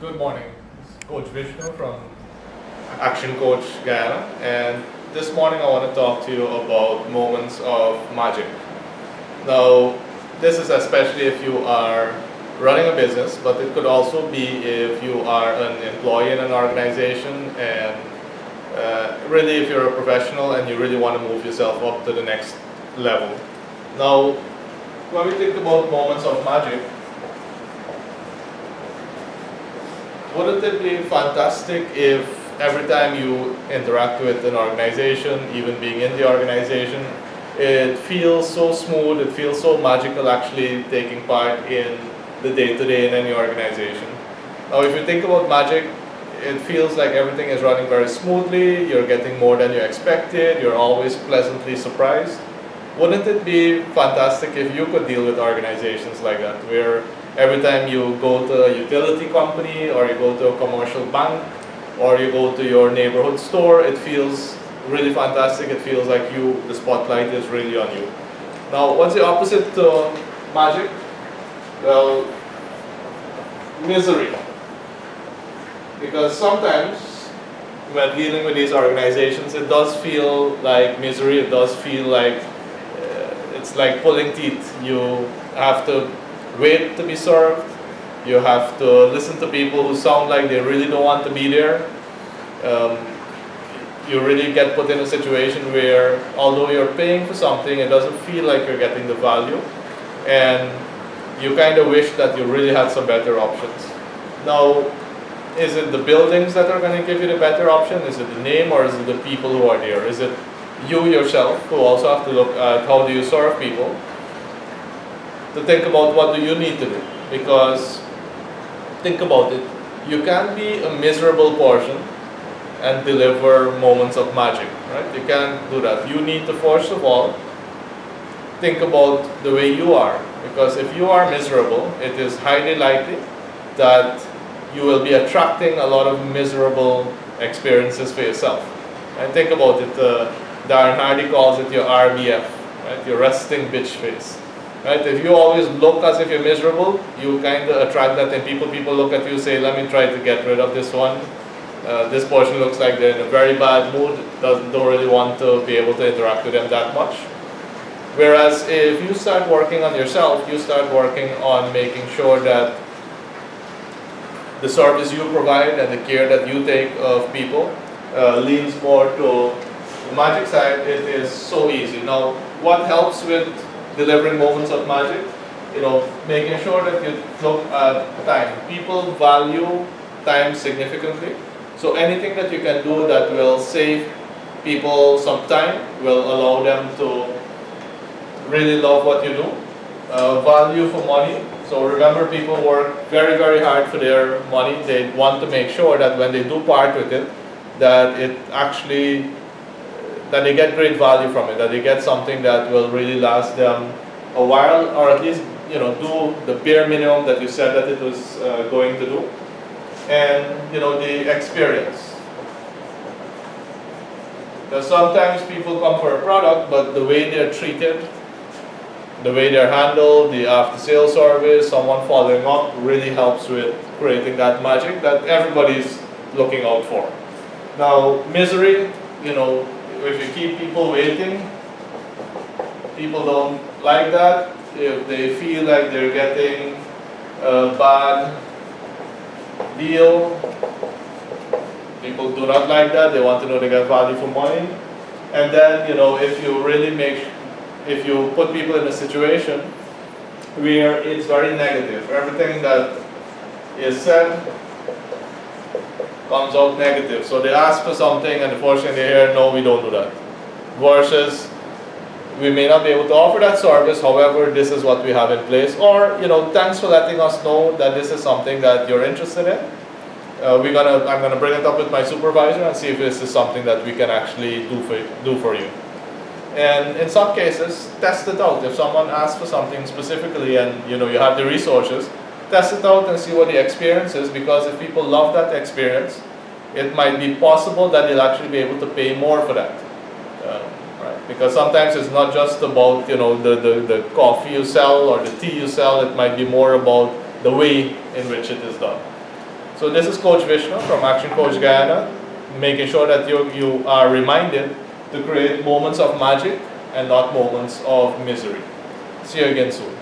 Good morning. This is Coach Vishnu from ActionCOACH Guyana, and this morning I want to talk to you about moments of magic. Now, this is especially if you are running a business, but it could also be if you are an employee in an organization and really if you're a professional and you really want to move yourself up to the next level. Now, when we think about moments of magic, wouldn't it be fantastic if every time you interact with an organization, even being in the organization, it feels so smooth, it feels so magical actually taking part in the day-to-day in any organization. Now if you think about magic, it feels like everything is running very smoothly, you're getting more than you expected, you're always pleasantly surprised. Wouldn't it be fantastic if you could deal with organizations like that, where every time you go to a utility company or you go to a commercial bank or you go to your neighborhood store, it feels really fantastic, it feels like the spotlight is really on you. Now, what's the opposite to magic? Well, misery. Because sometimes when dealing with these organizations, it does feel like misery, it does feel like it's like pulling teeth. You have to wait to be served, you have to listen to people who sound like they really don't want to be there. You really get put in a situation where although you're paying for something, it doesn't feel like you're getting the value, and you kind of wish that you really had some better options. Now, is it the buildings that are going to give you the better option? Is it the name, or is it the people who are there? Is it you yourself who also have to look at how do you serve people, to think about what do you need to do? Because think about it, you can't be a miserable portion and deliver moments of magic, right? You can't do that. You need to first of all think about the way you are, because if you are miserable, it is highly likely that you will be attracting a lot of miserable experiences for yourself. And think about it, Darren Hardy calls it your RBF, right? Your resting bitch face. Right? If you always look as if you're miserable, you kind of attract that, and people look at you and say, let me try to get rid of this one. This person looks like they're in a very bad mood, don't really want to be able to interact with them that much. Whereas if you start working on yourself, you start working on making sure that the service you provide and the care that you take of people leans more to the magic side, it is so easy. Now, what helps with delivering moments of magic? Making sure that you look at time. People value time significantly. So anything that you can do that will save people some time, will allow them to really love what you do. Value for money. So remember, people work very, very hard for their money. They want to make sure that when they do part with it, that they get great value from it, that they get something that will really last them a while, or at least do the bare minimum that you said that it was going to do. And the experience. Because sometimes people come for a product, but the way they're treated, the way they're handled, the after-sales service, someone following up really helps with creating that magic that everybody's looking out for. Now, misery, if you keep people waiting, people don't like that. If they feel like they're getting a bad deal, people do not like that. They want to know they get value for money. And then, if you put people in a situation where it's very negative, everything that is said comes out negative. So they ask for something and the first thing they hear, no, we don't do that. Versus, we may not be able to offer that service, however, this is what we have in place. Or, thanks for letting us know that this is something that you're interested in. I'm gonna bring it up with my supervisor and see if this is something that we can actually do for you. And in some cases, test it out. If someone asks for something specifically and you have the resources, test it out and see what the experience is, because if people love that experience, it might be possible that they'll actually be able to pay more for that. Right? Because sometimes it's not just about the coffee you sell or the tea you sell, it might be more about the way in which it is done. So this is Coach Vishnu from Action Coach Guyana, making sure that you are reminded to create moments of magic and not moments of misery. See you again soon.